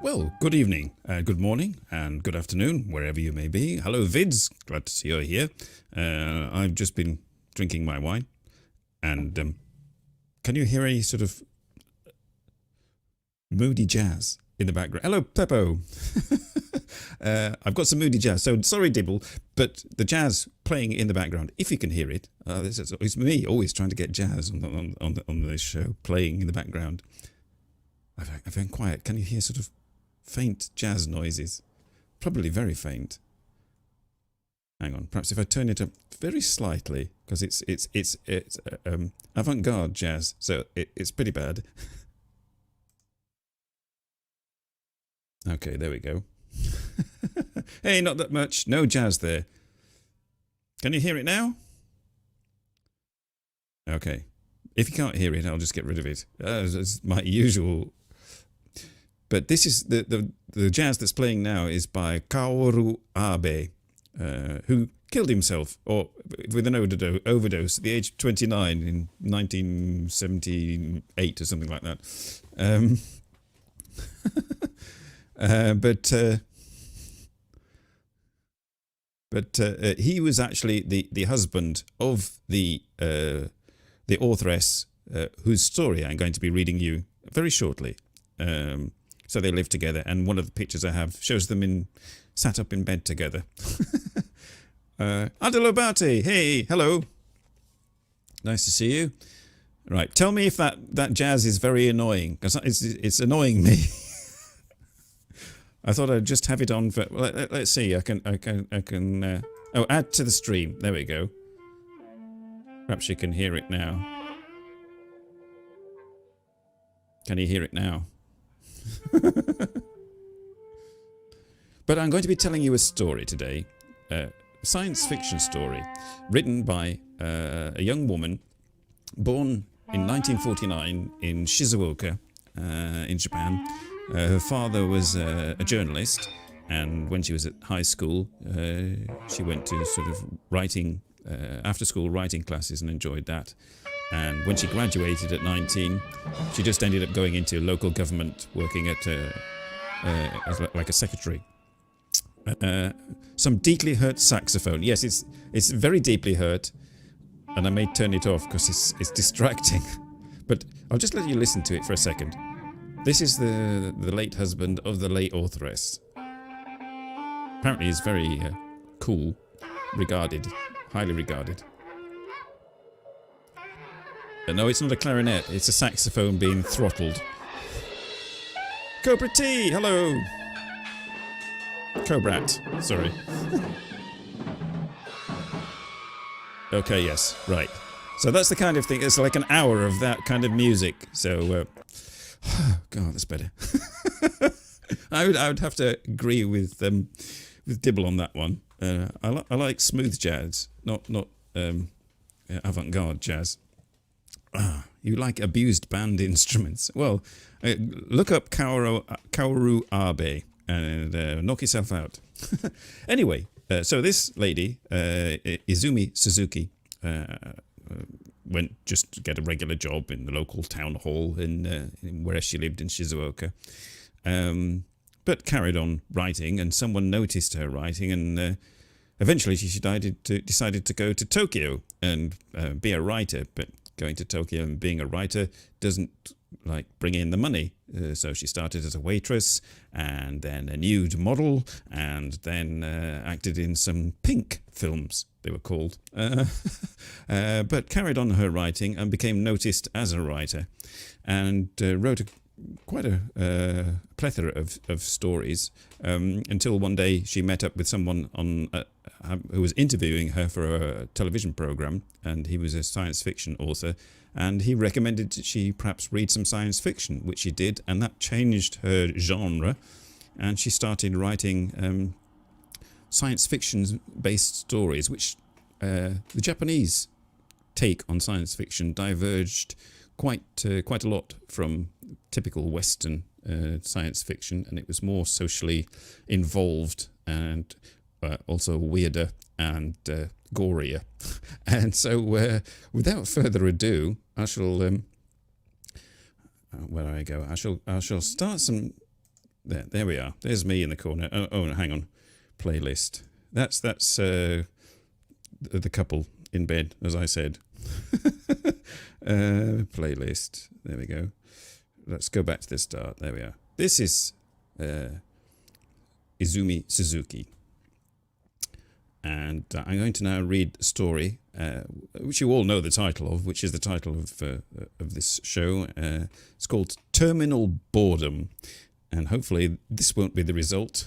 Well, good evening, good morning, and good afternoon, wherever you may be. Hello, Vids. Glad to see you here. I've just been drinking my wine, and can you hear any sort of moody jazz in the background? Hello, Peppo. I've got some moody jazz. So sorry, Dibble, but the jazz playing in the background, if you can hear it, it's me always trying to get jazz on this show, playing in the background. I've been quiet. Can you hear sort of faint jazz noises? Probably very faint. Hang on, perhaps if I turn it up very slightly, because it's avant-garde jazz, so it's pretty bad. Okay, there we go. Hey, not that much. No jazz there. Can you hear it now? Okay. If you can't hear it, I'll just get rid of it. It's my usual. But this is the jazz that's playing now is by Kaoru Abe, who killed himself or with an overdose at the age of 29 in 1978 or something like that. But he was actually the husband of the authoress whose story I'm going to be reading you very shortly. So they lived together, and one of the pictures I have shows them sat up in bed together. Adelobate, hey, hello. Nice to see you. Right, tell me if that jazz is very annoying, because it's annoying me. I thought I'd just have it on for. Let's see. I can. Oh, add to the stream. There we go. Perhaps you can hear it now. Can you hear it now? But I'm going to be telling you a story today, a science fiction story, written by a young woman born in 1949 in Shizuoka, in Japan. Her father was a journalist, and when she was at high school, she went to sort of writing, after-school writing classes and enjoyed that. And when she graduated at 19, she just ended up going into local government, working at like a secretary. Some deeply hurt saxophone. Yes, it's very deeply hurt, and I may turn it off because it's distracting. But I'll just let you listen to it for a second. This is the late husband of the late authoress. Apparently he's very cool, regarded, highly regarded. But no, it's not a clarinet, it's a saxophone being throttled. Cobra T, hello! Cobrat, sorry. Okay, yes, right. So that's the kind of thing, it's like an hour of that kind of music, so... God, that's better. I would have to agree with Dibble on that one. I like smooth jazz, not avant-garde jazz. You like abused band instruments. Well, look up Kaoru Abe and knock yourself out. Anyway, so this lady, Izumi Suzuki, went just to get a regular job in the local town hall in where she lived in Shizuoka, but carried on writing, and someone noticed her writing, and eventually she decided to go to Tokyo and be a writer, but going to Tokyo and being a writer doesn't bring in the money. So she started as a waitress, and then a nude model, and then acted in some pink films, they were called. But carried on her writing and became noticed as a writer, and wrote quite a plethora of stories, until one day she met up with someone who was interviewing her for a television program, and he was a science fiction author, and he recommended that she perhaps read some science fiction, which she did, and that changed her genre, and she started writing science fiction based stories, which the Japanese take on science fiction diverged quite a lot from typical Western science fiction, and it was more socially involved and also weirder and gorier. And so without further ado, I shall where do I go? I shall start some There we are. There's me in the corner. Oh, no, hang on. Playlist. That's the couple in bed, as I said. Playlist. There we go. Let's go back to the start. There we are. This is Izumi Suzuki. And I'm going to now read a story, which you all know the title of, which is the title of this show. It's called Terminal Boredom. And hopefully this won't be the result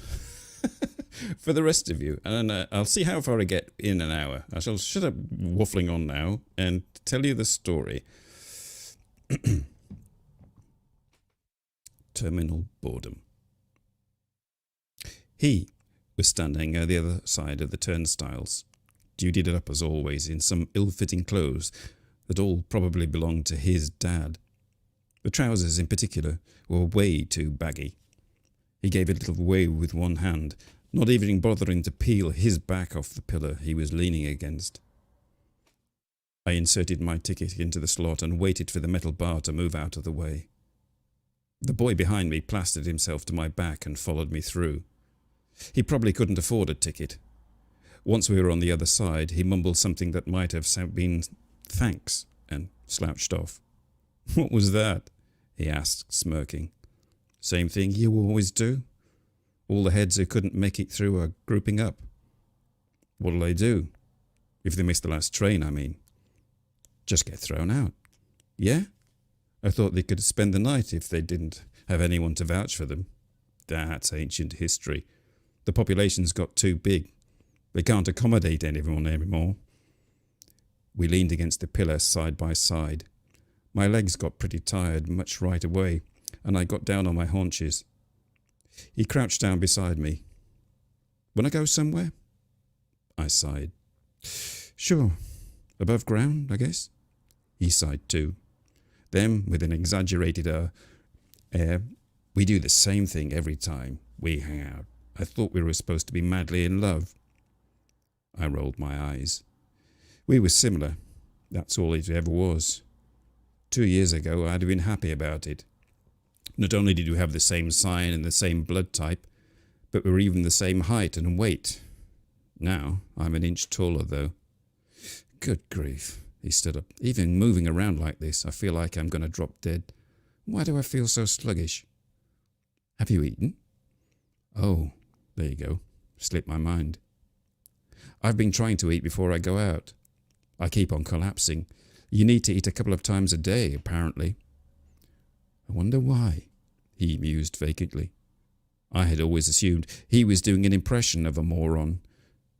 for the rest of you. And I'll see how far I get in an hour. I shall shut up waffling on now and tell you the story. Terminal Boredom. He was standing at the other side of the turnstiles, dutied up as always in some ill-fitting clothes that all probably belonged to his dad. The trousers in particular were way too baggy. He gave a little way with one hand, not even bothering to peel his back off the pillar he was leaning against. I inserted my ticket into the slot and waited for the metal bar to move out of the way. The boy behind me plastered himself to my back and followed me through. He probably couldn't afford a ticket. Once we were on the other side, he mumbled something that might have been thanks and slouched off. "What was that?" he asked, smirking. "Same thing you always do? All the heads who couldn't make it through are grouping up. What'll they do? If they miss the last train, I mean." "Just get thrown out." "Yeah? I thought they could spend the night if they didn't have anyone to vouch for them." "That's ancient history. The population's got too big. They can't accommodate anyone anymore." We leaned against the pillar side by side. My legs got pretty tired much right away, and I got down on my haunches. He crouched down beside me. "Wanna go somewhere?" I sighed. "Sure. Above ground, I guess." He sighed too. Then, with an exaggerated air, "We do the same thing every time we hang out. I thought we were supposed to be madly in love." I rolled my eyes. We were similar. That's all it ever was. 2 years ago, I'd have been happy about it. Not only did we have the same sign and the same blood type, but we were even the same height and weight. Now, I'm an inch taller, though. Good grief. He stood up. "Even moving around like this, I feel like I'm going to drop dead. Why do I feel so sluggish?" "Have you eaten?" "Oh, there you go. Slipped my mind." "I've been trying to eat before I go out. I keep on collapsing. You need to eat a couple of times a day, apparently." "I wonder why," he mused vacantly. I had always assumed he was doing an impression of a moron,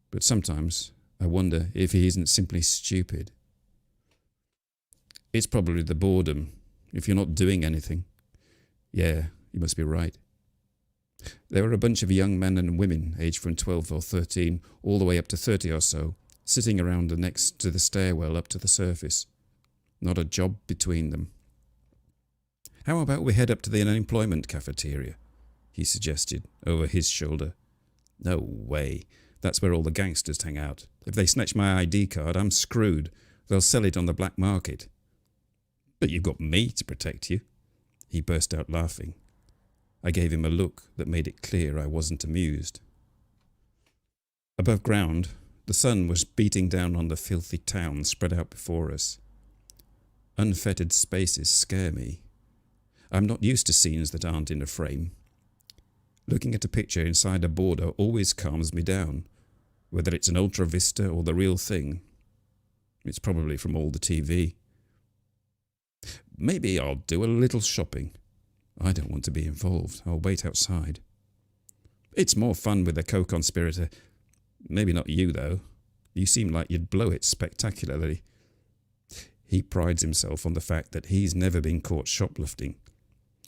but sometimes I wonder if he isn't simply stupid. "It's probably the boredom, if you're not doing anything." "Yeah, you must be right." There were a bunch of young men and women, aged from 12 or 13 all the way up to 30 or so, sitting around next to the stairwell up to the surface. Not a job between them. "How about we head up to the unemployment cafeteria?" he suggested, over his shoulder. "No way. That's where all the gangsters hang out. If they snatch my ID card, I'm screwed. They'll sell it on the black market." "But you've got me to protect you." He burst out laughing. I gave him a look that made it clear I wasn't amused. Above ground, the sun was beating down on the filthy town spread out before us. Unfettered spaces scare me. I'm not used to scenes that aren't in a frame. Looking at a picture inside a border always calms me down, whether it's an ultra vista or the real thing. It's probably from all the TV. Maybe I'll do a little shopping. I don't want to be involved. I'll wait outside. It's more fun with a co-conspirator. Maybe not you, though. You seem like you'd blow it spectacularly. He prides himself on the fact that he's never been caught shoplifting.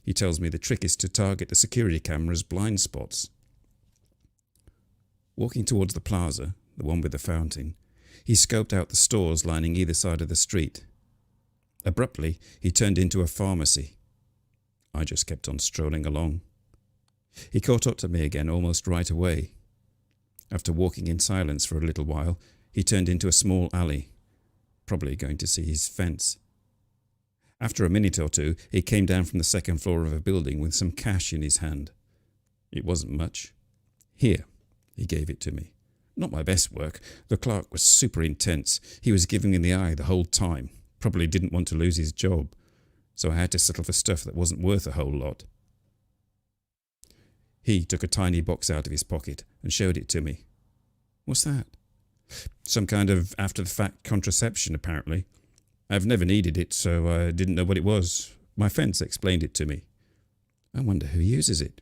He tells me the trick is to target the security camera's blind spots. Walking towards the plaza, the one with the fountain, he scoped out the stores lining either side of the street. Abruptly, he turned into a pharmacy. I just kept on strolling along. He caught up to me again almost right away. After walking in silence for a little while, he turned into a small alley, probably going to see his fence. After a minute or two, he came down from the second floor of a building with some cash in his hand. It wasn't much. Here, he gave it to me. Not my best work. The clerk was super intense. He was giving me the eye the whole time. Probably didn't want to lose his job. So I had to settle for stuff that wasn't worth a whole lot. He took a tiny box out of his pocket and showed it to me. What's that? Some kind of after-the-fact contraception, apparently. I've never needed it, so I didn't know what it was. My friends explained it to me. I wonder who uses it.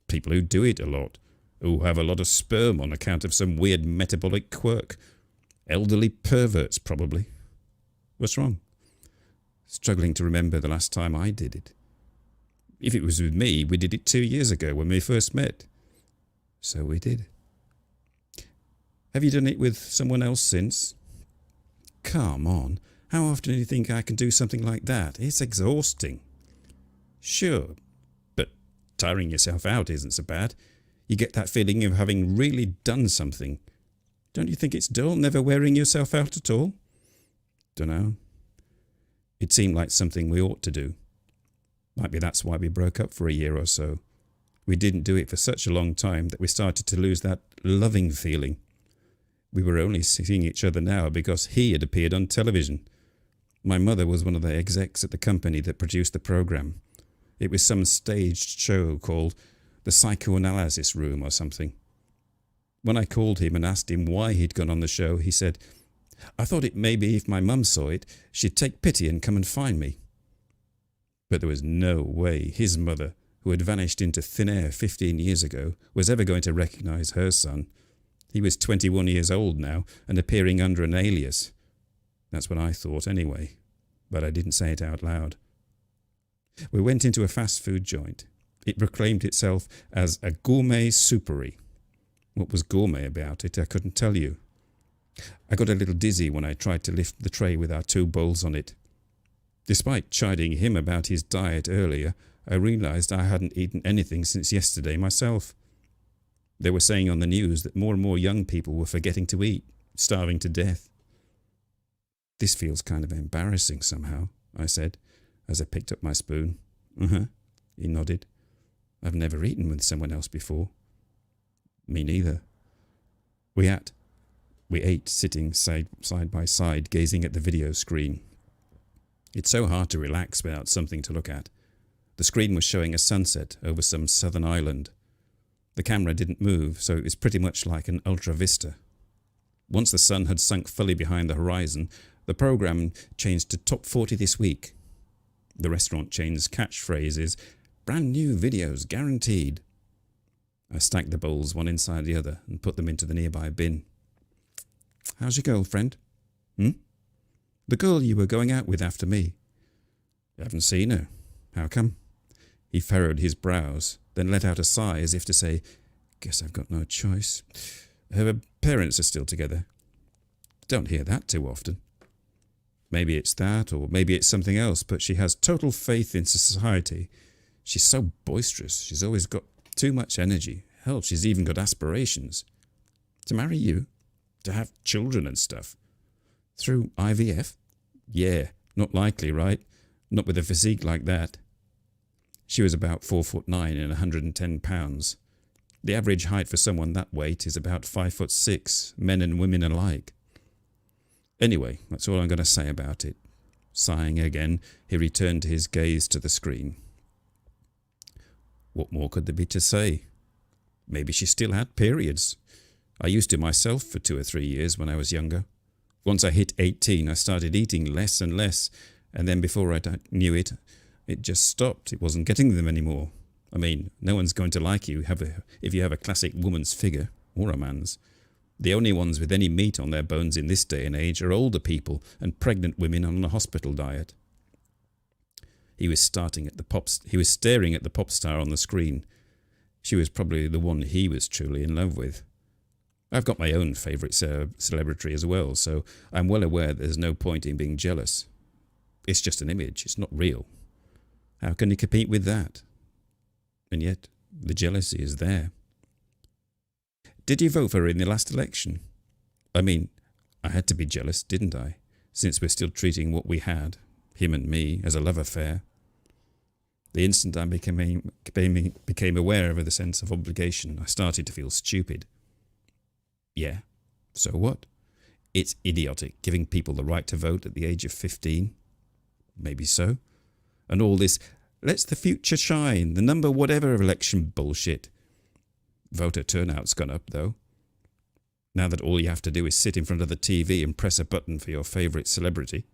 People who do it a lot, who have a lot of sperm on account of some weird metabolic quirk. Elderly perverts, probably. What's wrong? Struggling to remember the last time I did it. If it was with me, we did it 2 years ago when we first met. So we did. Have you done it with someone else since? Come on. How often do you think I can do something like that? It's exhausting. Sure, but tiring yourself out isn't so bad. You get that feeling of having really done something. Don't you think it's dull, never wearing yourself out at all? Dunno. It seemed like something we ought to do. Might be that's why we broke up for a year or so. We didn't do it for such a long time that we started to lose that loving feeling. We were only seeing each other now because he had appeared on television. My mother was one of the execs at the company that produced the program. It was some staged show called The Psychoanalysis Room or something. When I called him and asked him why he'd gone on the show, he said, I thought it maybe if my mum saw it, she'd take pity and come and find me. But there was no way his mother, who had vanished into thin air 15 years ago, was ever going to recognise her son. He was 21 years old now and appearing under an alias. That's what I thought anyway, but I didn't say it out loud. We went into a fast food joint. It proclaimed itself as a gourmet soupery. What was gourmet about it, I couldn't tell you. I got a little dizzy when I tried to lift the tray with our 2 bowls on it. Despite chiding him about his diet earlier, I realised I hadn't eaten anything since yesterday myself. They were saying on the news that more and more young people were forgetting to eat, starving to death. This feels kind of embarrassing somehow, I said, as I picked up my spoon. He nodded. I've never eaten with someone else before. Me neither. We ate sitting side by side, gazing at the video screen. It's so hard to relax without something to look at. The screen was showing a sunset over some southern island. The camera didn't move, so it was pretty much like an ultra vista. Once the sun had sunk fully behind the horizon, the program changed to Top 40 this week. The restaurant chain's catchphrase is, brand new videos guaranteed. I stacked the bowls one inside the other and put them into the nearby bin. How's your girlfriend? The girl you were going out with after me. You haven't seen her. How come? He furrowed his brows, then let out a sigh as if to say, guess I've got no choice. Her parents are still together. Don't hear that too often. Maybe it's that, or maybe it's something else, but she has total faith in society. She's so boisterous. She's always got too much energy. Hell, she's even got aspirations. To marry you? To have children and stuff? Through IVF? Yeah, not likely, right? Not with a physique like that. She was about 4'9" and 110 pounds. The average height for someone that weight is about 5'6", men and women alike. Anyway, that's all I'm going to say about it. Sighing again, he returned his gaze to the screen. What more could there be to say? Maybe she still had periods. I used to myself for 2 or 3 years when I was younger. Once I hit 18, I started eating less and less, and then before I knew it, it just stopped. It wasn't getting them anymore. I mean, no one's going to like you if you have a classic woman's figure, or a man's. The only ones with any meat on their bones in this day and age are older people and pregnant women on a hospital diet. He was staring at the pop star on the screen. She was probably the one he was truly in love with. I've got my own favourite celebrity as well, so I'm well aware there's no point in being jealous. It's just an image, it's not real. How can you compete with that? And yet, the jealousy is there. Did you vote for her in the last election? I mean, I had to be jealous, didn't I? Since we're still treating what we had, him and me, as a love affair. The instant I became aware of the sense of obligation, I started to feel stupid. Yeah, so what? It's idiotic, giving people the right to vote at the age of 15. Maybe so. And all this, let's the future shine, the number whatever election bullshit. Voter turnout's gone up, though. Now that all you have to do is sit in front of the TV and press a button for your favourite celebrity.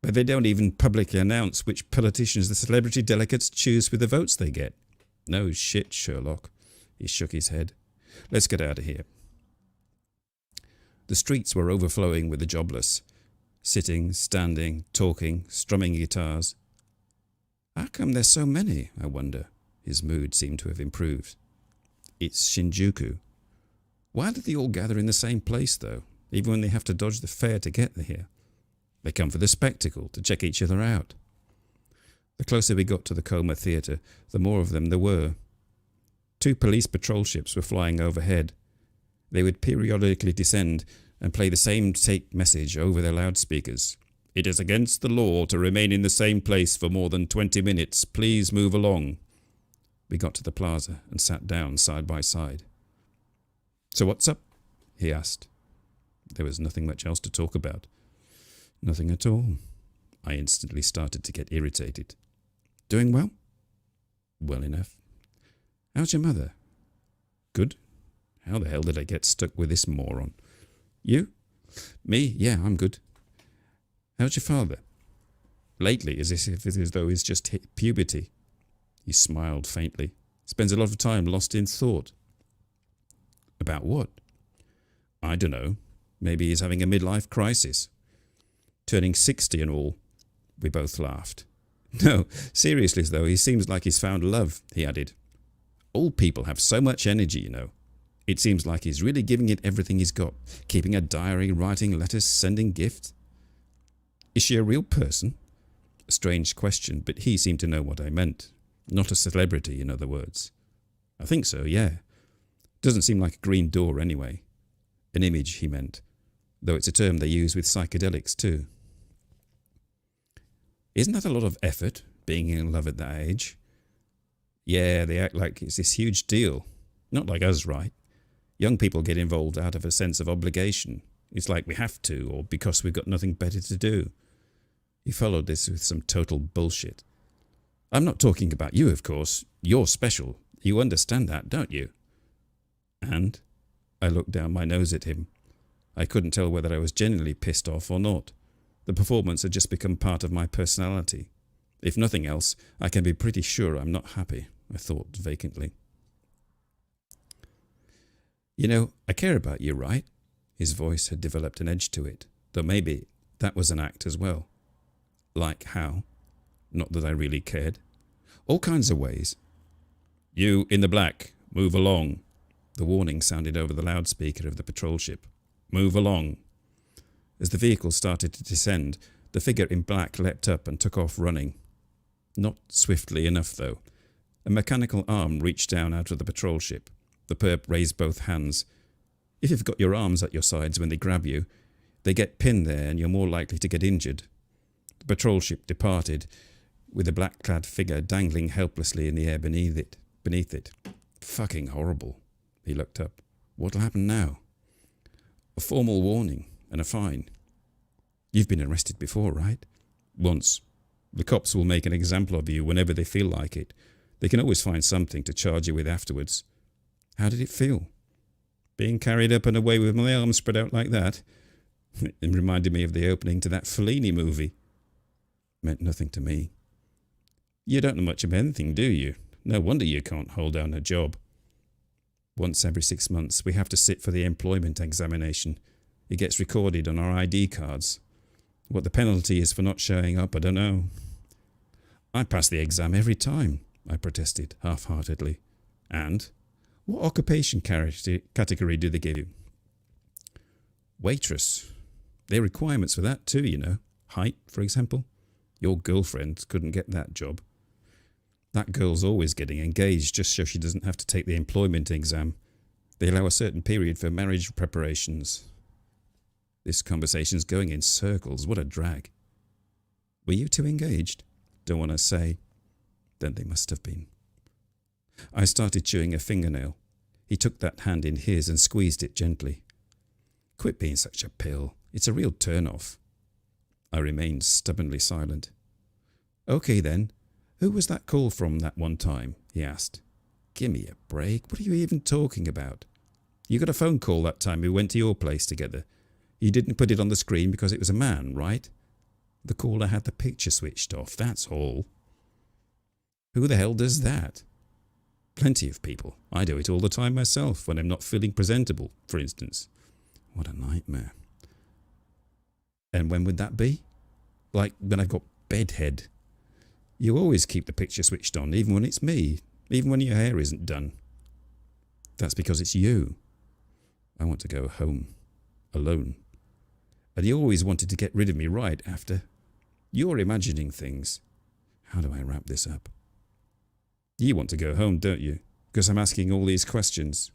But they don't even publicly announce which politicians the celebrity delegates choose with the votes they get. No shit, Sherlock. He shook his head. Let's get out of here. The streets were overflowing with the jobless. Sitting, standing, talking, strumming guitars. How come there's so many, I wonder? His mood seemed to have improved. It's Shinjuku. Why do they all gather in the same place, though, even when they have to dodge the fare to get here? They come for the spectacle, to check each other out. The closer we got to the Coma Theatre, the more of them there were. 2 police patrol ships were flying overhead. They would periodically descend and play the same tape message over their loudspeakers. It is against the law to remain in the same place for more than 20 minutes. Please move along. We got to the plaza and sat down side by side. So what's up? He asked. There was nothing much else to talk about. Nothing at all. I instantly started to get irritated. Doing well? Well enough. How's your mother? Good. How the hell did I get stuck with this moron? You? Me? Yeah, I'm good. How's your father? Lately, as though he's just hit puberty. He smiled faintly. Spends a lot of time lost in thought. About what? I don't know. Maybe he's having a midlife crisis. Turning 60 and all. We both laughed. No, seriously though, he seems like he's found love, he added. Old people have so much energy, you know. It seems like he's really giving it everything he's got. Keeping a diary, writing letters, sending gifts. Is she a real person? A strange question, but he seemed to know what I meant. Not a celebrity, in other words. I think so, yeah. Doesn't seem like a green door anyway. An image, he meant. Though it's a term they use with psychedelics too. Isn't that a lot of effort, being in love at that age? Yeah, they act like it's this huge deal. Not like us, right? Young people get involved out of a sense of obligation. It's like we have to, or because we've got nothing better to do. He followed this with some total bullshit. I'm not talking about you, of course. You're special. You understand that, don't you? And? I looked down my nose at him. I couldn't tell whether I was genuinely pissed off or not. The performance had just become part of my personality. If nothing else, I can be pretty sure I'm not happy, I thought vacantly. You know, I care about you, right? His voice had developed an edge to it, though maybe that was an act as well. Like how? Not that I really cared. All kinds of ways. You in the black, move along. The warning sounded over the loudspeaker of the patrol ship. Move along. As the vehicle started to descend, the figure in black leapt up and took off running. Not swiftly enough, though. A mechanical arm reached down out of the patrol ship. The perp raised both hands. If you've got your arms at your sides when they grab you, they get pinned there and you're more likely to get injured. The patrol ship departed, with the black-clad figure dangling helplessly in the air beneath it. Fucking horrible. He looked up. What'll happen now? A formal warning and a fine. You've been arrested before, right? Once. The cops will make an example of you whenever they feel like it. They can always find something to charge you with afterwards. How did it feel? Being carried up and away with my arms spread out like that? It reminded me of the opening to that Fellini movie. Meant nothing to me. You don't know much of anything, do you? No wonder you can't hold down a job. Once every 6 months, we have to sit for the employment examination. It gets recorded on our ID cards. What the penalty is for not showing up, I don't know. I pass the exam every time, I protested half-heartedly. And? What occupation category do they give you? Waitress. There are requirements for that too, you know. Height, for example. Your girlfriend couldn't get that job. That girl's always getting engaged just so she doesn't have to take the employment exam. They allow a certain period for marriage preparations. This conversation's going in circles. What a drag. Were you two engaged? Don't want to say. Then they must have been. I started chewing a fingernail. He took that hand in his and squeezed it gently. Quit being such a pill. It's a real turn-off. I remained stubbornly silent. Okay then, who was that call from that one time? He asked. Give me a break. What are you even talking about? You got a phone call that time we went to your place together. You didn't put it on the screen because it was a man, right? The caller had the picture switched off, that's all. Who the hell does that? Plenty of people. I do it all the time myself when I'm not feeling presentable, for instance. What a nightmare. And when would that be? Like when I've got bedhead. You always keep the picture switched on, even when it's me, even when your hair isn't done. That's because it's you. I want to go home, alone. And you always wanted to get rid of me right after. You're imagining things. How do I wrap this up? You want to go home, don't you? Because I'm asking all these questions.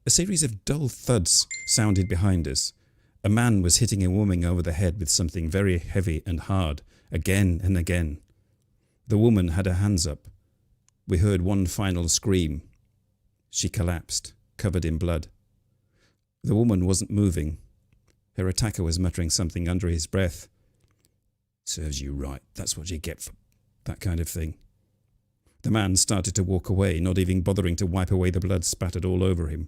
A series of dull thuds sounded behind us. A man was hitting a woman over the head with something very heavy and hard, again and again. The woman had her hands up. We heard one final scream. She collapsed, covered in blood. The woman wasn't moving. Her attacker was muttering something under his breath. Serves you right, that's what you get for that kind of thing. The man started to walk away, not even bothering to wipe away the blood spattered all over him.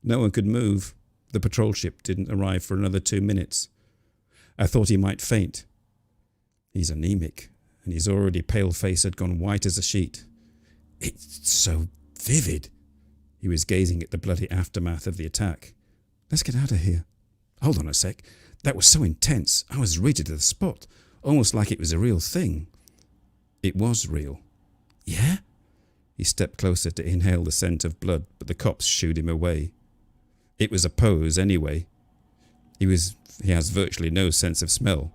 No one could move. The patrol ship didn't arrive for another 2 minutes. I thought he might faint. He's anemic, and his already pale face had gone white as a sheet. It's so vivid. He was gazing at the bloody aftermath of the attack. Let's get out of here. Hold on a sec. That was so intense. I was rigid to the spot, almost like it was a real thing. It was real. Yeah? He stepped closer to inhale the scent of blood, but the cops shooed him away. It was a pose anyway. He has virtually no sense of smell.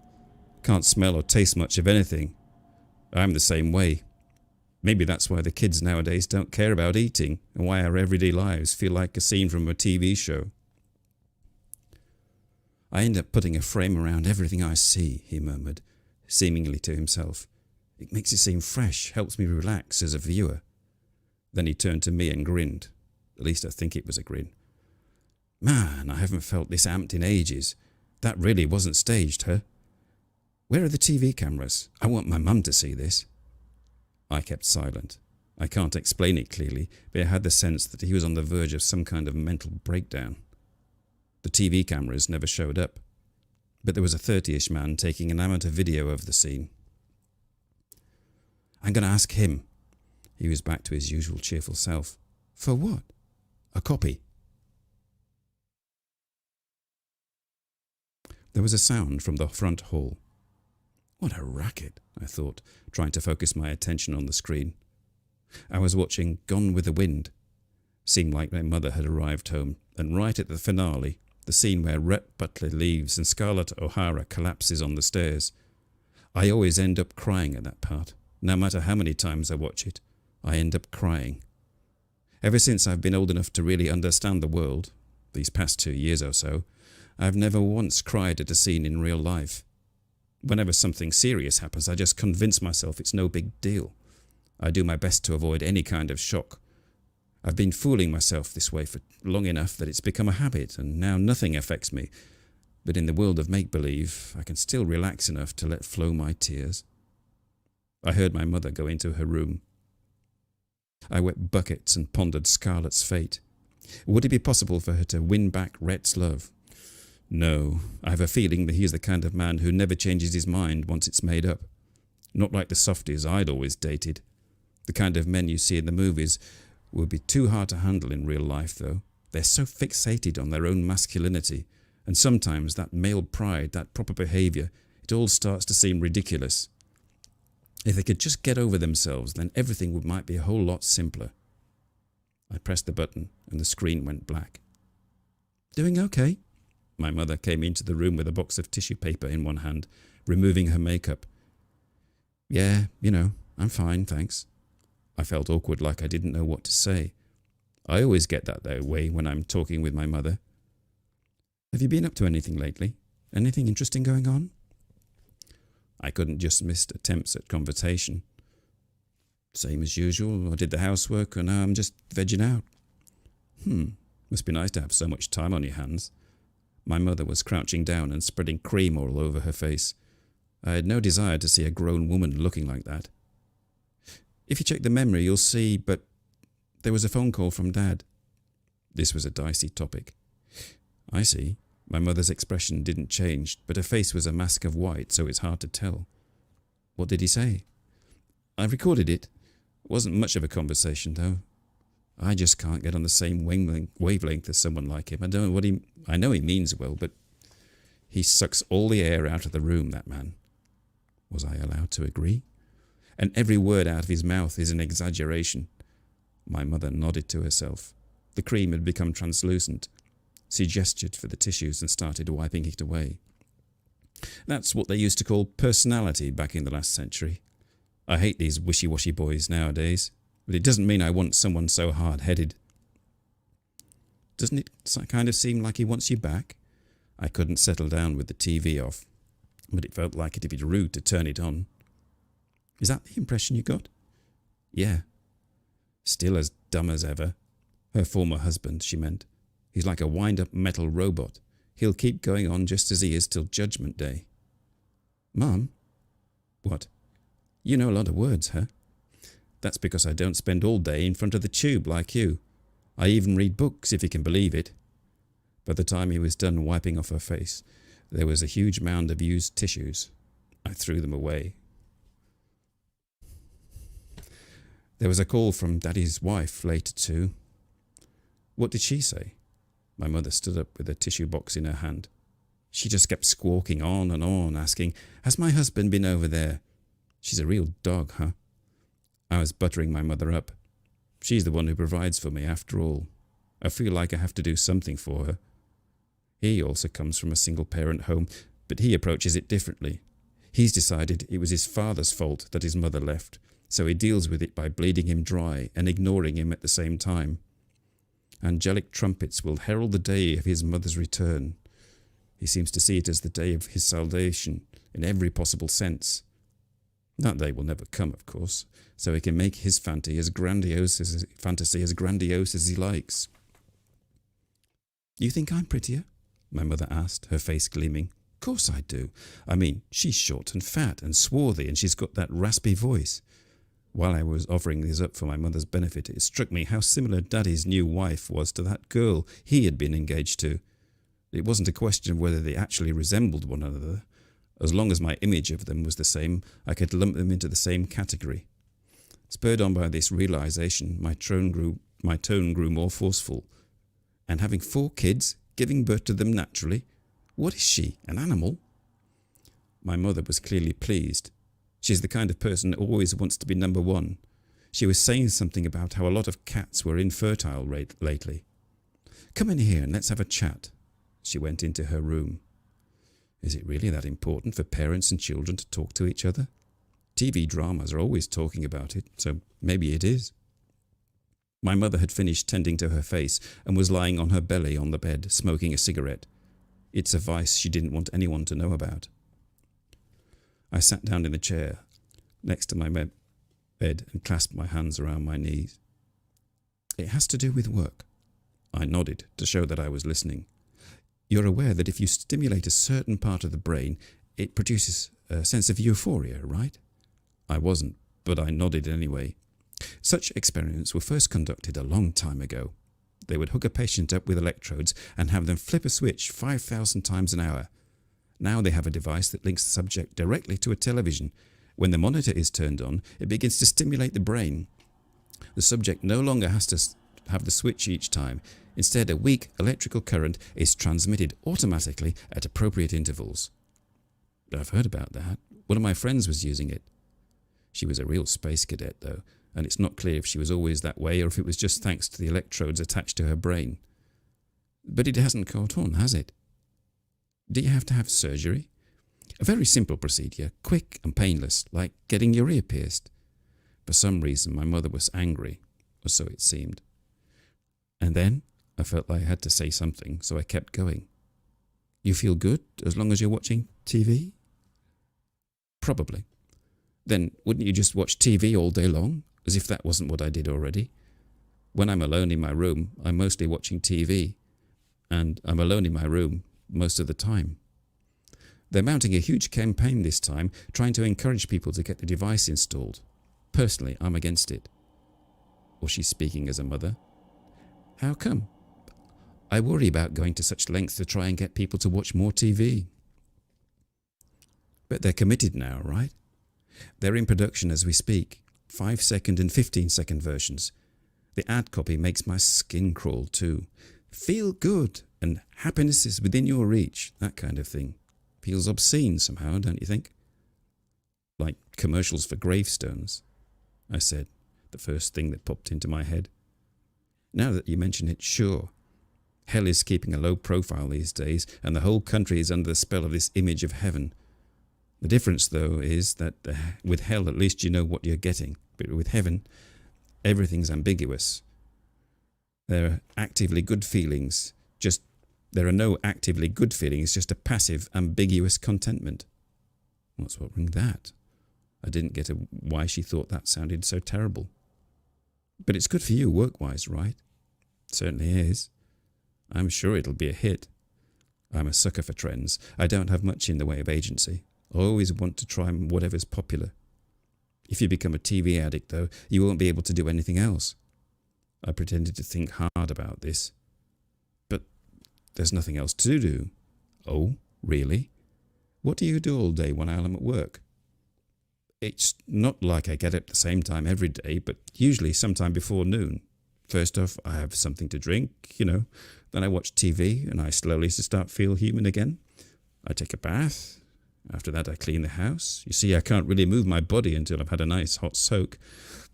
Can't smell or taste much of anything. I'm the same way. Maybe that's why the kids nowadays don't care about eating, and why our everyday lives feel like a scene from a TV show. I end up putting a frame around everything I see, he murmured, seemingly to himself. It makes it seem fresh, helps me relax as a viewer. Then he turned to me and grinned. At least I think it was a grin. Man, I haven't felt this amped in ages. That really wasn't staged, huh? Where are the TV cameras? I want my mum to see this. I kept silent. I can't explain it clearly, but I had the sense that he was on the verge of some kind of mental breakdown. The TV cameras never showed up, but there was a 30-ish man taking an amateur video of the scene. I'm going to ask him. He was back to his usual cheerful self. For what? A copy. There was a sound from the front hall. What a racket, I thought, trying to focus my attention on the screen. I was watching Gone with the Wind. Seemed like my mother had arrived home, and right at the finale, the scene where Rhett Butler leaves and Scarlett O'Hara collapses on the stairs. I always end up crying at that part. No matter how many times I watch it, I end up crying. Ever since I've been old enough to really understand the world, these past 2 years or so, I've never once cried at a scene in real life. Whenever something serious happens, I just convince myself it's no big deal. I do my best to avoid any kind of shock. I've been fooling myself this way for long enough that it's become a habit, and now nothing affects me. But in the world of make-believe, I can still relax enough to let flow my tears. I heard my mother go into her room. I wept buckets and pondered Scarlett's fate. Would it be possible for her to win back Rhett's love? No, I have a feeling that he is the kind of man who never changes his mind once it's made up. Not like the softies I'd always dated. The kind of men you see in the movies would be too hard to handle in real life, though. They're so fixated on their own masculinity, and sometimes that male pride, that proper behaviour, it all starts to seem ridiculous. If they could just get over themselves, then everything might be a whole lot simpler. I pressed the button, and the screen went black. Doing okay? My mother came into the room with a box of tissue paper in one hand, removing her makeup. Yeah, I'm fine, thanks. I felt awkward, like I didn't know what to say. I always get that way when I'm talking with my mother. Have you been up to anything lately? Anything interesting going on? I couldn't just miss attempts at conversation. Same as usual, I did the housework and now I'm just vegging out. Must be nice to have so much time on your hands. My mother was crouching down and spreading cream all over her face. I had no desire to see a grown woman looking like that. If you check the memory, you'll see, but there was a phone call from Dad. This was a dicey topic. I see. My mother's expression didn't change, but her face was a mask of white, so it's hard to tell. What did he say? I recorded it. It wasn't much of a conversation, though. I just can't get on the same wavelength as someone like him. I know he means well, but he sucks all the air out of the room, that man. Was I allowed to agree? And every word out of his mouth is an exaggeration. My mother nodded to herself. The cream had become translucent. She gestured for the tissues and started wiping it away. That's what they used to call personality back in the last century. I hate these wishy-washy boys nowadays, but it doesn't mean I want someone so hard-headed. Doesn't it kind of seem like he wants you back? I couldn't settle down with the TV off, but it felt like it'd be rude to turn it on. Is that the impression you got? Yeah. Still as dumb as ever. Her former husband, she meant. He's like a wind-up metal robot. He'll keep going on just as he is till Judgment Day. Mum? What? You know a lot of words, huh? That's because I don't spend all day in front of the tube like you. I even read books, if you can believe it. By the time he was done wiping off her face, there was a huge mound of used tissues. I threw them away. There was a call from Daddy's wife later too. What did she say? My mother stood up with a tissue box in her hand. She just kept squawking on and on, asking, "Has my husband been over there?" She's a real dog, huh? I was buttering my mother up. She's the one who provides for me, after all. I feel like I have to do something for her. He also comes from a single-parent home, but he approaches it differently. He's decided it was his father's fault that his mother left, so he deals with it by bleeding him dry and ignoring him at the same time. Angelic trumpets will herald the day of his mother's return. He seems to see it as the day of his salvation in every possible sense. That day will never come, of course, so he can make his fantasy as grandiose as he likes. You think I'm prettier? My mother asked, her face gleaming. Course I do. I mean, she's short and fat and swarthy, and she's got that raspy voice. While I was offering this up for my mother's benefit, it struck me how similar Daddy's new wife was to that girl he had been engaged to. It wasn't a question of whether they actually resembled one another. As long as my image of them was the same, I could lump them into the same category. Spurred on by this realization, my tone grew more forceful. And having 4 kids, giving birth to them naturally, what is she, an animal? My mother was clearly pleased. She's the kind of person that always wants to be number one. She was saying something about how a lot of cats were infertile lately. Come in here and let's have a chat. She went into her room. Is it really that important for parents and children to talk to each other? TV dramas are always talking about it, so maybe it is. My mother had finished tending to her face and was lying on her belly on the bed, smoking a cigarette. It's a vice she didn't want anyone to know about. I sat down in the chair next to my bed and clasped my hands around my knees. It has to do with work. I nodded to show that I was listening. You're aware that if you stimulate a certain part of the brain, it produces a sense of euphoria, right? I wasn't, but I nodded anyway. Such experiments were first conducted a long time ago. They would hook a patient up with electrodes and have them flip a switch 5,000 times an hour. Now they have a device that links the subject directly to a television. When the monitor is turned on, it begins to stimulate the brain. The subject no longer has to have the switch each time. Instead, a weak electrical current is transmitted automatically at appropriate intervals. I've heard about that. One of my friends was using it. She was a real space cadet, though, and it's not clear if she was always that way or if it was just thanks to the electrodes attached to her brain. But it hasn't caught on, has it? Do you have to have surgery? A very simple procedure, quick and painless, like getting your ear pierced. For some reason, my mother was angry, or so it seemed. And then I felt like I had to say something, so I kept going. You feel good as long as you're watching TV? Probably. Then wouldn't you just watch TV all day long, as if that wasn't what I did already? When I'm alone in my room, I'm mostly watching TV, and I'm alone in my room most of the time. They're mounting a huge campaign this time, trying to encourage people to get the device installed. Personally, I'm against it. Was she speaking as a mother? How come? I worry about going to such lengths to try and get people to watch more TV. But they're committed now, right? They're in production as we speak, 5-second and 15-second versions. The ad copy makes my skin crawl too. Feel good and happiness is within your reach, that kind of thing. Feels obscene somehow, don't you think? Like commercials for gravestones, I said, the first thing that popped into my head. Now that you mention it, sure. Hell is keeping a low profile these days, and the whole country is under the spell of this image of heaven. The difference, though, is that with hell at least you know what you're getting, but with heaven, everything's ambiguous. There are actively good feelings, there are no actively good feelings, just a passive, ambiguous contentment. What's wrong with that? I didn't get why she thought that sounded so terrible. But it's good for you work-wise, right? Certainly is. I'm sure it'll be a hit. I'm a sucker for trends. I don't have much in the way of agency. I always want to try whatever's popular. If you become a TV addict, though, you won't be able to do anything else. I pretended to think hard about this. But there's nothing else to do. Oh, really? What do you do all day when I'm at work? It's not like I get up at the same time every day, but usually sometime before noon. First off, I have something to drink, Then I watch TV and I slowly start to feel human again. I take a bath. After that, I clean the house. You see, I can't really move my body until I've had a nice hot soak.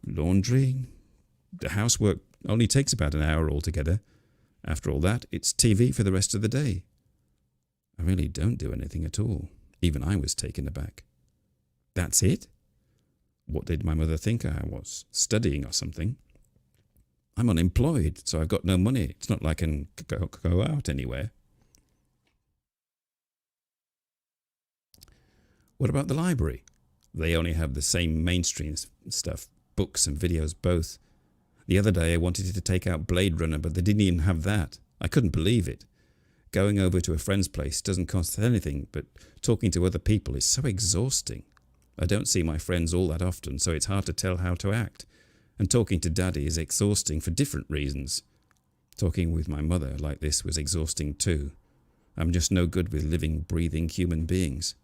Laundry. The housework only takes about an hour altogether. After all that, it's TV for the rest of the day. I really don't do anything at all. Even I was taken aback. That's it? What did my mother think I was? Studying or something? I'm unemployed, so I've got no money. It's not like I can go out anywhere. What about the library? They only have the same mainstream stuff, books and videos both. The other day I wanted to take out Blade Runner, but they didn't even have that. I couldn't believe it. Going over to a friend's place doesn't cost anything, but talking to other people is so exhausting. I don't see my friends all that often, so it's hard to tell how to act. And talking to Daddy is exhausting for different reasons. Talking with my mother like this was exhausting too. I'm just no good with living, breathing human beings.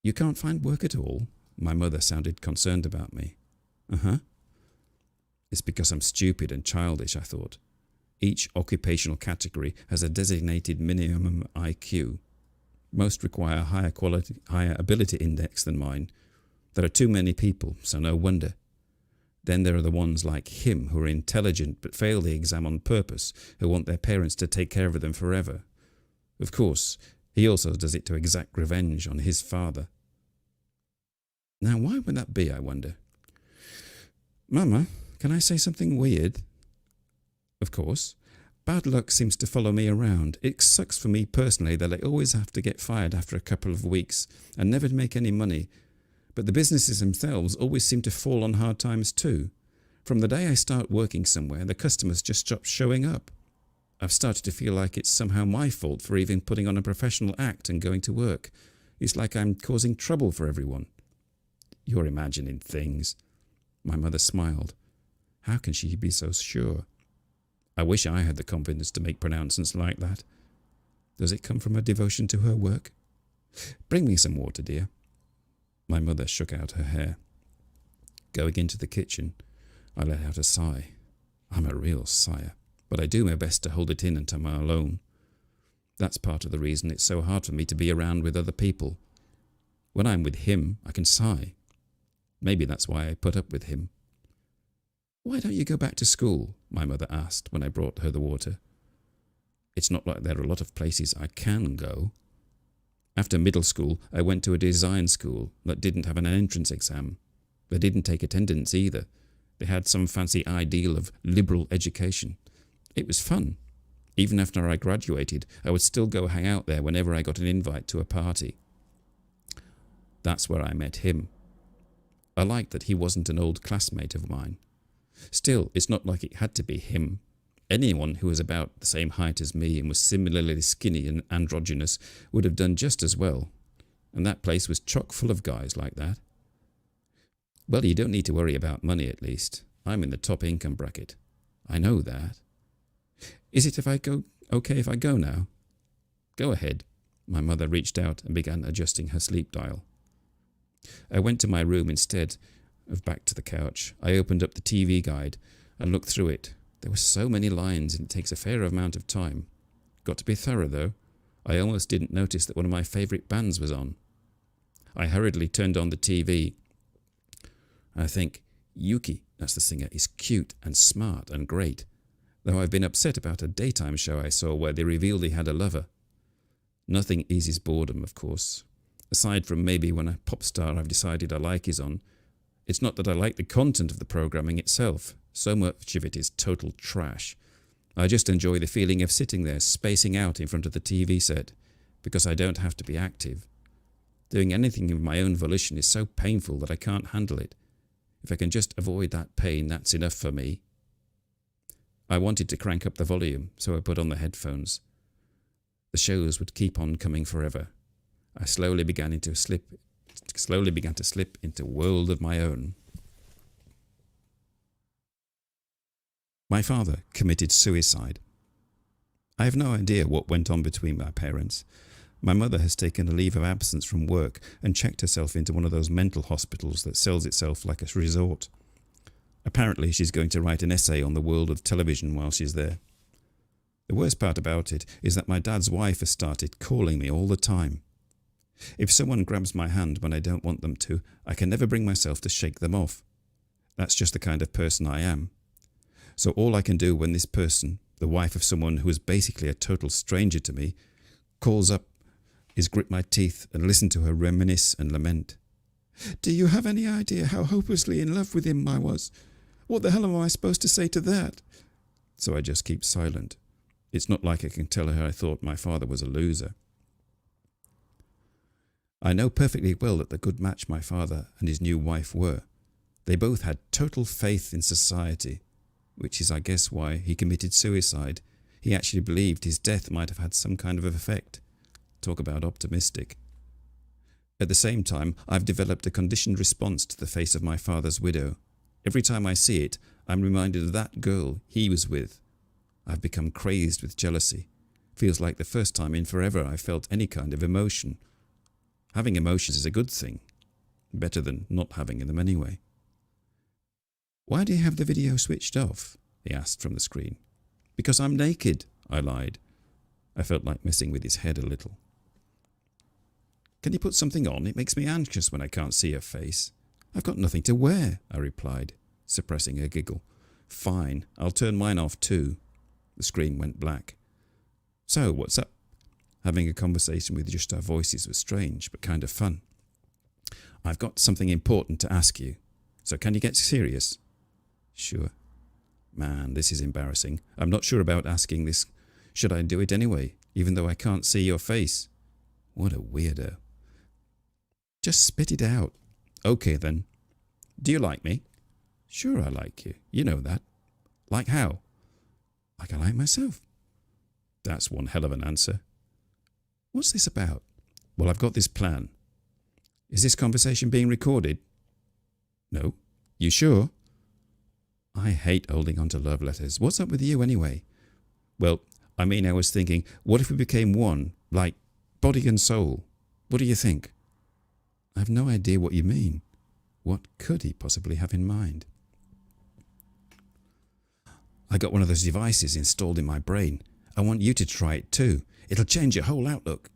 You can't find work at all? My mother sounded concerned about me. Uh-huh. It's because I'm stupid and childish, I thought. Each occupational category has a designated minimum IQ. Most require a higher ability index than mine. There are too many people, so no wonder. Then there are the ones like him who are intelligent but fail the exam on purpose, who want their parents to take care of them forever. Of course, he also does it to exact revenge on his father. Now, why would that be, I wonder? Mama, can I say something weird? Of course. Bad luck seems to follow me around. It sucks for me personally that I always have to get fired after a couple of weeks and never make any money. But the businesses themselves always seem to fall on hard times too. From the day I start working somewhere, the customers just stop showing up. I've started to feel like it's somehow my fault for even putting on a professional act and going to work. It's like I'm causing trouble for everyone. You're imagining things. My mother smiled. How can she be so sure? I wish I had the confidence to make pronouncements like that. Does it come from a devotion to her work? Bring me some water, dear. My mother shook out her hair. Going into the kitchen, I let out a sigh. I'm a real sigher, but I do my best to hold it in until I'm alone. That's part of the reason it's so hard for me to be around with other people. When I'm with him, I can sigh. Maybe that's why I put up with him. Why don't you go back to school? My mother asked when I brought her the water. It's not like there are a lot of places I can go. After middle school, I went to a design school that didn't have an entrance exam. They didn't take attendance either. They had some fancy ideal of liberal education. It was fun. Even after I graduated, I would still go hang out there whenever I got an invite to a party. That's where I met him. I liked that he wasn't an old classmate of mine. Still, it's not like it had to be him. Anyone who was about the same height as me and was similarly skinny and androgynous would have done just as well. And that place was chock full of guys like that. Well, you don't need to worry about money, at least. I'm in the top income bracket. I know that. Is it okay if I go now? Go ahead. My mother reached out and began adjusting her sleep dial. I went to my room instead of back to the couch. I opened up the TV guide and looked through it. There were so many lines and it takes a fair amount of time. Got to be thorough, though. I almost didn't notice that one of my favourite bands was on. I hurriedly turned on the TV. I think Yuki, that's the singer, is cute and smart and great, though I've been upset about a daytime show I saw where they revealed he had a lover. Nothing eases boredom, of course. Aside from maybe when a pop star I've decided I like is on, it's not that I like the content of the programming itself. So much of it is total trash. I just enjoy the feeling of sitting there spacing out in front of the TV set, because I don't have to be active. Doing anything of my own volition is so painful that I can't handle it. If I can just avoid that pain, that's enough for me. I wanted to crank up the volume, so I put on the headphones. The shows would keep on coming forever. I slowly began to slip into a world of my own. My father committed suicide. I have no idea what went on between my parents. My mother has taken a leave of absence from work and checked herself into one of those mental hospitals that sells itself like a resort. Apparently she's going to write an essay on the world of television while she's there. The worst part about it is that my dad's wife has started calling me all the time. If someone grabs my hand when I don't want them to, I can never bring myself to shake them off. That's just the kind of person I am. So all I can do when this person, the wife of someone who is basically a total stranger to me, calls up is grip my teeth and listen to her reminisce and lament. Do you have any idea how hopelessly in love with him I was? What the hell am I supposed to say to that? So I just keep silent. It's not like I can tell her I thought my father was a loser. I know perfectly well that the good match my father and his new wife were. They both had total faith in society, which is, I guess, why he committed suicide. He actually believed his death might have had some kind of effect. Talk about optimistic. At the same time, I've developed a conditioned response to the face of my father's widow. Every time I see it, I'm reminded of that girl he was with. I've become crazed with jealousy. Feels like the first time in forever I've felt any kind of emotion. Having emotions is a good thing. Better than not having them anyway. Why do you have the video switched off? He asked from the screen. Because I'm naked, I lied. I felt like messing with his head a little. Can you put something on? It makes me anxious when I can't see her face. I've got nothing to wear, I replied, suppressing a giggle. Fine, I'll turn mine off too. The screen went black. So, what's up? Having a conversation with just our voices was strange, but kind of fun. I've got something important to ask you. So can you get serious? Sure. Man, this is embarrassing. I'm not sure about asking this. Should I do it anyway, even though I can't see your face? What a weirdo. Just spit it out. Okay then. Do you like me? Sure I like you. You know that. Like how? Like I like myself. That's one hell of an answer. What's this about? Well, I've got this plan. Is this conversation being recorded? No. You sure? I hate holding on to love letters. What's up with you anyway? Well, I was thinking, what if we became one, like body and soul? What do you think? I have no idea what you mean. What could he possibly have in mind? I got one of those devices installed in my brain. I want you to try it too. It'll change your whole outlook.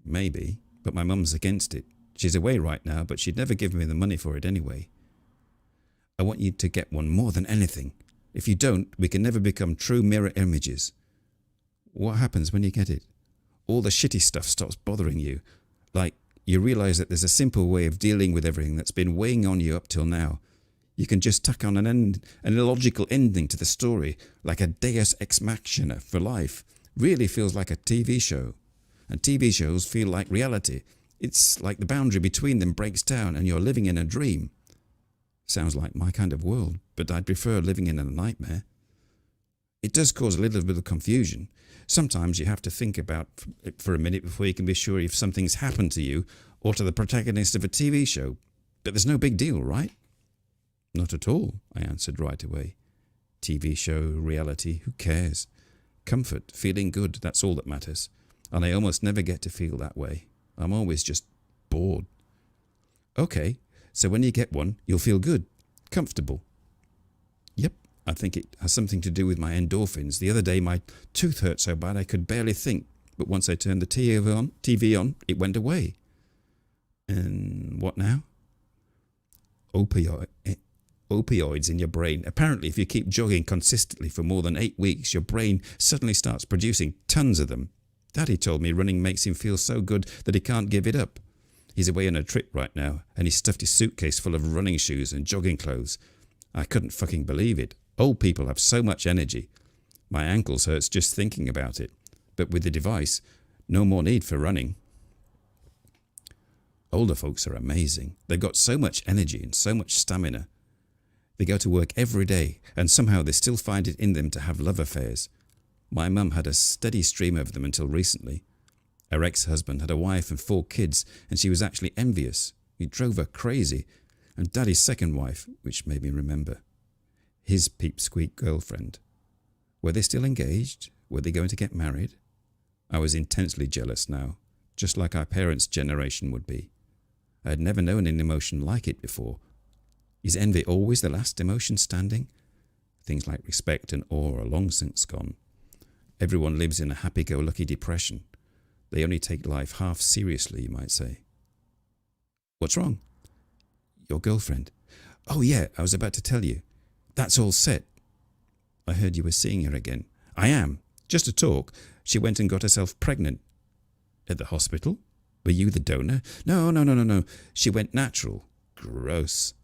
Maybe, but my mum's against it. She's away right now, but she'd never give me the money for it anyway. I want you to get one more than anything. If you don't, we can never become true mirror images. What happens when you get it? All the shitty stuff stops bothering you. Like, you realise that there's a simple way of dealing with everything that's been weighing on you up till now. You can just tack on an illogical ending to the story, like a deus ex machina for life. Really feels like a TV show. And TV shows feel like reality. It's like the boundary between them breaks down and you're living in a dream. Sounds like my kind of world, but I'd prefer living in a nightmare. It does cause a little bit of confusion. Sometimes you have to think about it for a minute before you can be sure if something's happened to you or to the protagonist of a TV show. But there's no big deal, right? Not at all, I answered right away. TV show, reality, who cares? Comfort, feeling good, that's all that matters. And I almost never get to feel that way. I'm always just bored. Okay, so when you get one, you'll feel good, comfortable. Yep, I think it has something to do with my endorphins. The other day my tooth hurt so bad I could barely think, but once I turned the TV on, it went away. And what now? Opioids in your brain. Apparently, if you keep jogging consistently for more than 8 weeks, your brain suddenly starts producing tons of them. Daddy told me running makes him feel so good that he can't give it up. He's away on a trip right now, and he stuffed his suitcase full of running shoes and jogging clothes. I couldn't fucking believe it. Old people have so much energy. My ankles hurts just thinking about it. But with the device, no more need for running. Older folks are amazing. They've got so much energy and so much stamina. They go to work every day, and somehow they still find it in them to have love affairs. My mum had a steady stream of them until recently. Her ex-husband had a wife and 4 kids, and she was actually envious. He drove her crazy. And Daddy's second wife, which made me remember, his peep-squeak girlfriend. Were they still engaged? Were they going to get married? I was intensely jealous now, just like our parents' generation would be. I had never known an emotion like it before. Is envy always the last emotion standing? Things like respect and awe are long since gone. Everyone lives in a happy-go-lucky depression. They only take life half seriously, you might say. What's wrong? Your girlfriend. Oh yeah, I was about to tell you. That's all set. I heard you were seeing her again. I am. Just to talk. She went and got herself pregnant. At the hospital? Were you the donor? No. She went natural. Gross.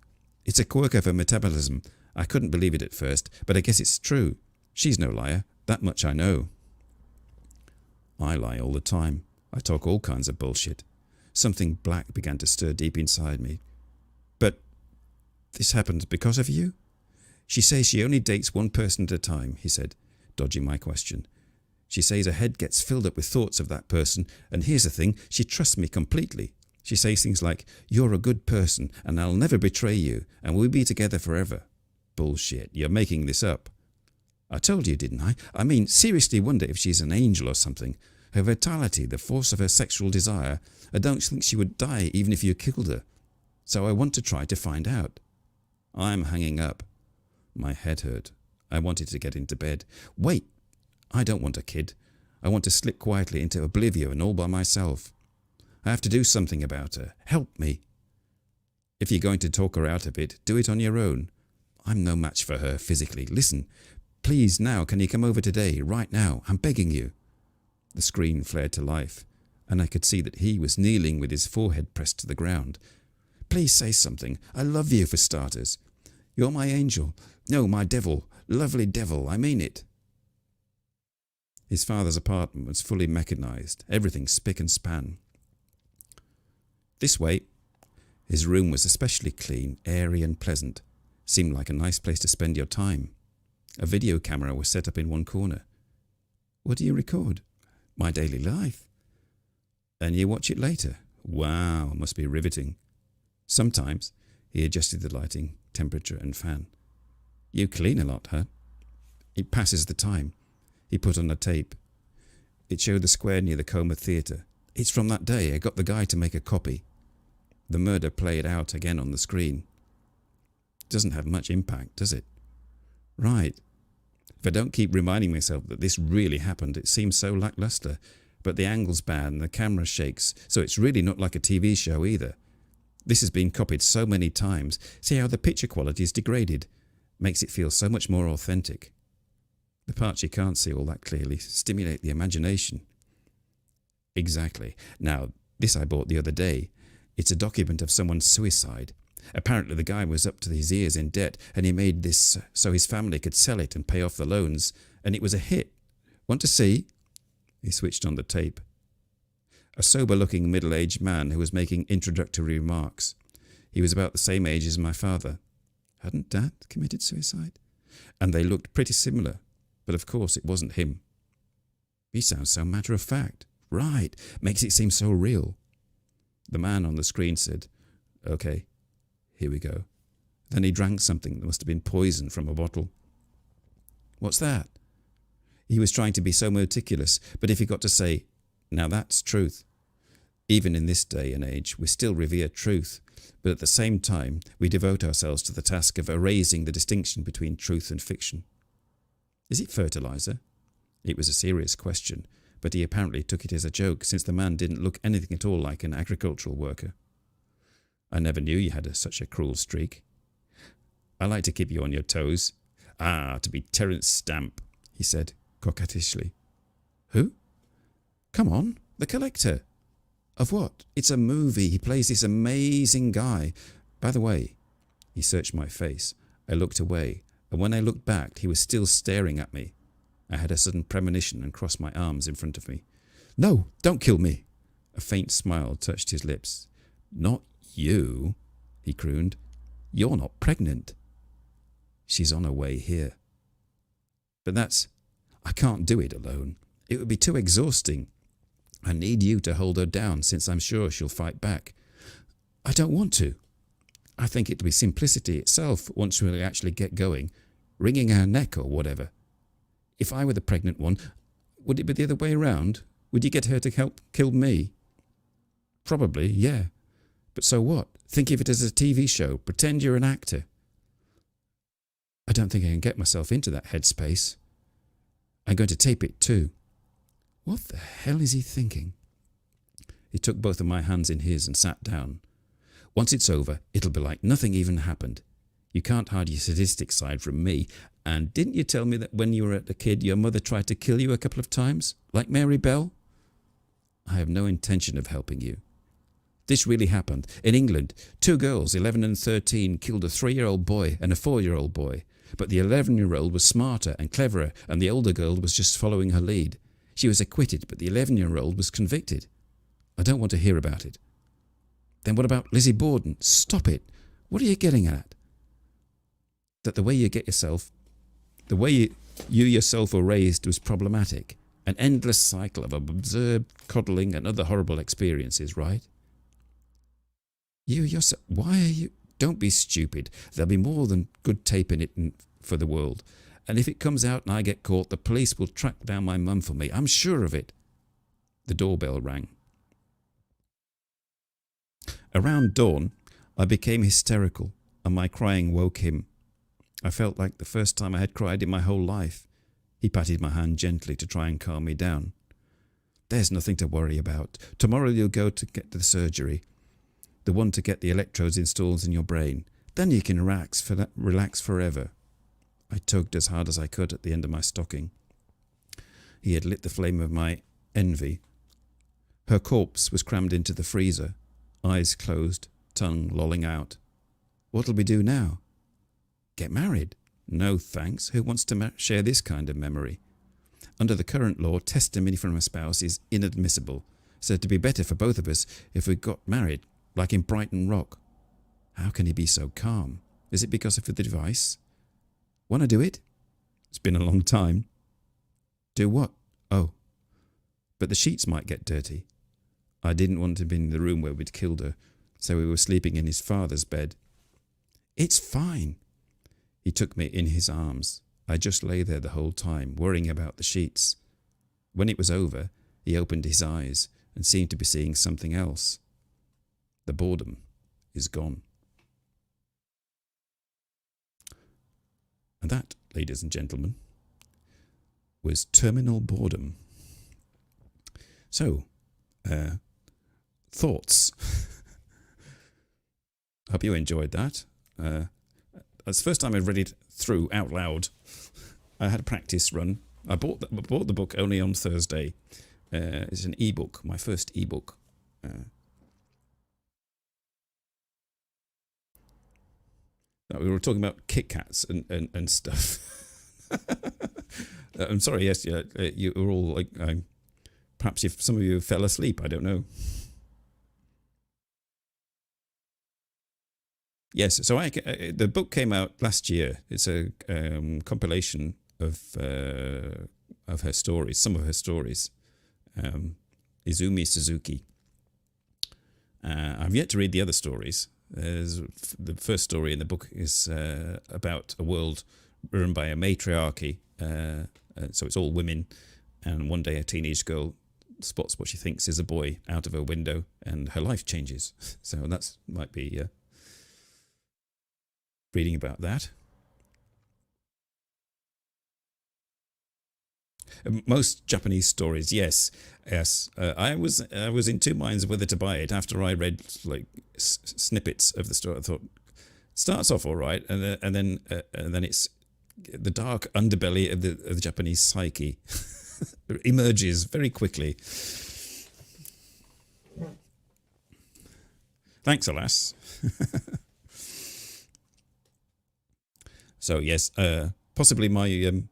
It's a quirk of her metabolism. I couldn't believe it at first, but I guess it's true. She's no liar. That much I know. I lie all the time. I talk all kinds of bullshit. Something black began to stir deep inside me. But this happened because of you? She says she only dates one person at a time, he said, dodging my question. She says her head gets filled up with thoughts of that person, and here's the thing, she trusts me completely. She says things like, you're a good person, and I'll never betray you, and we'll be together forever. Bullshit, you're making this up. I told you, didn't I? I mean, seriously wonder if she's an angel or something. Her vitality, the force of her sexual desire, I don't think she would die even if you killed her. So I want to try to find out. I'm hanging up. My head hurt. I wanted to get into bed. Wait! I don't want a kid. I want to slip quietly into oblivion all by myself. I have to do something about her. Help me. If you're going to talk her out of it, do it on your own. I'm no match for her physically. Listen, please now, can you come over today, right now? I'm begging you. The screen flared to life, and I could see that he was kneeling with his forehead pressed to the ground. Please say something. I love you for starters. You're my angel. No, my devil. Lovely devil, I mean it. His father's apartment was fully mechanized, everything spick and span. This way. His room was especially clean, airy and pleasant. Seemed like a nice place to spend your time. A video camera was set up in one corner. What do you record? My daily life. And you watch it later? Wow, must be riveting. Sometimes he adjusted the lighting, temperature and fan. You clean a lot, huh? It passes the time. He put on a tape. It showed the square near the Coma Theatre. It's from that day. I got the guy to make a copy. The murder played out again on the screen. Doesn't have much impact, does it? Right. If I don't keep reminding myself that this really happened, it seems so lackluster. But the angle's bad and the camera shakes, so it's really not like a TV show either. This has been copied so many times. See how the picture quality is degraded? Makes it feel so much more authentic. The parts you can't see all that clearly stimulate the imagination. Exactly. Now, this I bought the other day. It's a document of someone's suicide. Apparently the guy was up to his ears in debt, and he made this so his family could sell it and pay off the loans, and it was a hit. Want to see? He switched on the tape. a sober-looking middle-aged man who was making introductory remarks. He was about the same age as my father. Hadn't Dad committed suicide? And they looked pretty similar, but of course it wasn't him. He sounds so matter-of-fact. Right, makes it seem so real. The man on the screen said, "Okay, here we go." Then he drank something that must have been poison from a bottle. "What's that?" He was trying to be so meticulous, but if he got to say, "Now that's truth." Even in this day and age, we still revere truth, but at the same time, we devote ourselves to the task of erasing the distinction between truth and fiction. "Is it fertilizer?" It was a serious question, but he apparently took it as a joke, since the man didn't look anything at all like an agricultural worker. "I never knew you had such a cruel streak." "I like to keep you on your toes." "Ah, to be Terence Stamp," he said coquettishly. "Who?" "Come on, the collector." "Of what?" "It's a movie. He plays this amazing guy. By the way," he searched my face. I looked away, and when I looked back, he was still staring at me. I had a sudden premonition and crossed my arms in front of me. "No, don't kill me." A faint smile touched his lips. "Not you," he crooned. "You're not pregnant." "She's on her way here." "But I can't do it alone. It would be too exhausting. I need you to hold her down, since I'm sure she'll fight back." "I don't want to. I think it'll be simplicity itself once we actually get going, wringing her neck or whatever. If I were the pregnant one, would it be the other way around? Would you get her to help kill me?" "Probably, yeah. But so what? Think of it as a TV show. Pretend you're an actor." "I don't think I can get myself into that headspace. I'm going to tape it too." What the hell is he thinking? He took both of my hands in his and sat down. "Once it's over, it'll be like nothing even happened. You can't hide your sadistic side from me. And didn't you tell me that when you were a kid, your mother tried to kill you a couple of times? Like Mary Bell?" "I have no intention of helping you. This really happened. In England, 2 girls, 11 and 13, killed a 3-year-old boy and a 4-year-old boy. But the 11-year-old was smarter and cleverer, and the older girl was just following her lead. She was acquitted, but the 11-year-old was convicted." "I don't want to hear about it." "Then what about Lizzie Borden?" "Stop it. What are you getting at?" "That the way you yourself were raised was problematic. An endless cycle of absurd coddling and other horrible experiences, right?" "You yourself, why are you..." "Don't be stupid. There'll be more than good tape in it for the world. And if it comes out and I get caught, the police will track down my mum for me. I'm sure of it." The doorbell rang. Around dawn, I became hysterical, and my crying woke him. I felt like the first time I had cried in my whole life. He patted my hand gently to try and calm me down. "There's nothing to worry about. Tomorrow you'll go to get the surgery, the one to get the electrodes installed in your brain. Then you can relax forever." I tugged as hard as I could at the end of my stocking. He had lit the flame of my envy. Her corpse was crammed into the freezer, eyes closed, tongue lolling out. "What'll we do now?" "Get married." "No, thanks. Who wants to share this kind of memory?" "Under the current law, testimony from a spouse is inadmissible, so it'd be better for both of us if we got married, like in Brighton Rock." How can he be so calm? Is it because of the device? "Want to do it?" "It's been a long time." "Do what?" "Oh, but the sheets might get dirty." I didn't want to be in the room where we'd killed her, so we were sleeping in his father's bed. "It's fine." He took me in his arms. I just lay there the whole time, worrying about the sheets. When it was over, he opened his eyes and seemed to be seeing something else. The boredom is gone. And that, ladies and gentlemen, was Terminal Boredom. So, thoughts. Hope you enjoyed that. It's the first time I've read it through out loud. I had a practice run. I bought the book only on Thursday. It's an ebook, my first ebook. We were talking about Kit Kats and stuff. I'm sorry. Yes, yeah, you were all like Perhaps if some of you fell asleep, I don't know. Yes, so the book came out last year. It's a compilation of her stories, some of her stories. Izumi Suzuki. I've yet to read the other stories. The first story in the book is about a world run by a matriarchy. So it's all women, and one day a teenage girl spots what she thinks is a boy out of her window, and her life changes. So that's might be reading about that. Most Japanese stories, yes. I was in two minds of whether to buy it after I read like snippets of the story. I thought starts off all right, and then it's the dark underbelly of the Japanese psyche emerges very quickly. Thanks, alas. So yes, possibly my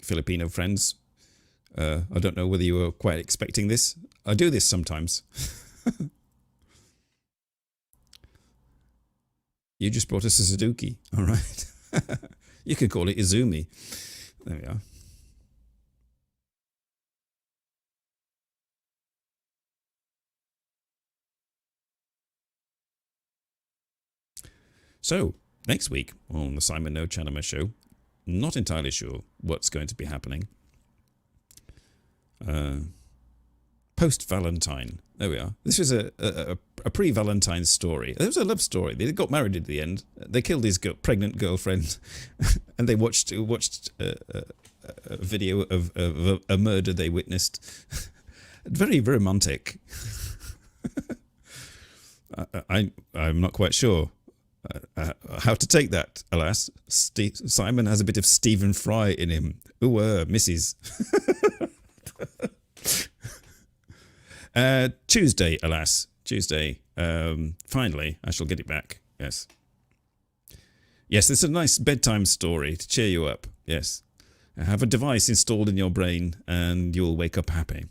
Filipino friends. I don't know whether you were quite expecting this. I do this sometimes. You just brought us a Suzuki, all right? You could call it Izumi. There we are. So, next week on the Simon NoChaNoma show, not entirely sure what's going to be happening. Post-Valentine. There we are. This was a pre-Valentine story. It was a love story. They got married at the end. They killed his pregnant girlfriend, and they watched a video of a murder they witnessed. Very romantic. I'm not quite sure how to take that, alas. Simon has a bit of Stephen Fry in him. Ooh, Mrs. Tuesday, alas. Tuesday. Finally, I shall get it back. Yes. Yes, it's a nice bedtime story to cheer you up. Yes. Have a device installed in your brain and you'll wake up happy.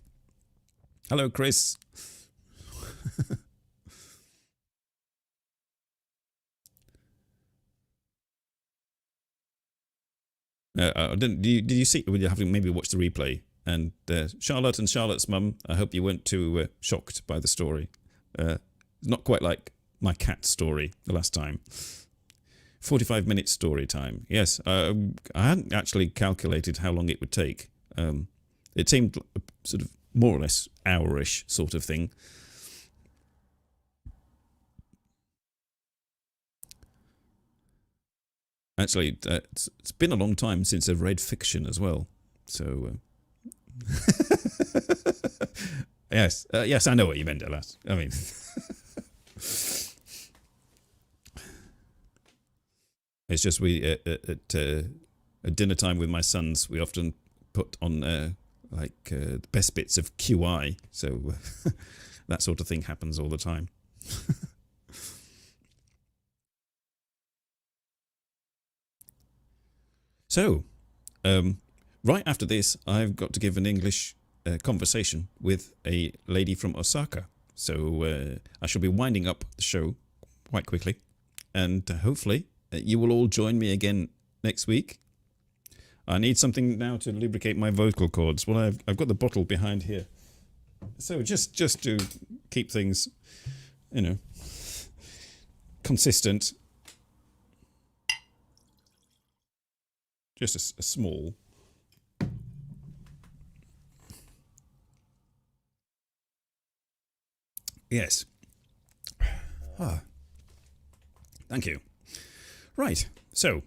Hello, Chris. Did you see? Well, you haven't maybe watched the replay. And Charlotte and Charlotte's mum, I hope you weren't too shocked by the story. Not quite like my cat story the last time. 45-minute story time. Yes, I hadn't actually calculated how long it would take. It seemed sort of more or less hour-ish sort of thing. Actually, it's been a long time since I've read fiction as well. So, yes, yes, I know what you meant, alas. I mean, it's just we at dinner time with my sons, we often put on the best bits of QI, so that sort of thing happens all the time. So, right after this, I've got to give an English conversation with a lady from Osaka. So I shall be winding up the show quite quickly. And hopefully you will all join me again next week. I need something now to lubricate my vocal cords. Well, I've got the bottle behind here. So just to keep things, you know, consistent. Just a small. Yes. Ah. Thank you. Right. So,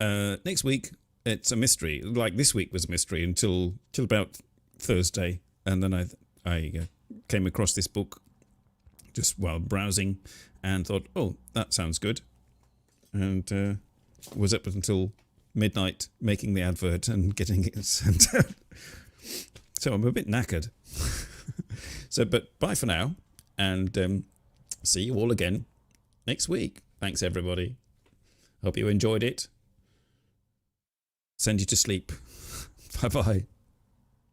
next week, it's a mystery. Like this week was a mystery until about Thursday. And then I came across this book just while browsing and thought, oh, that sounds good. And was up until midnight making the advert and getting it sent out. So I'm a bit knackered. So, but bye for now, and see you all again next week. Thanks, everybody. Hope you enjoyed it. Send you to sleep. Bye-bye.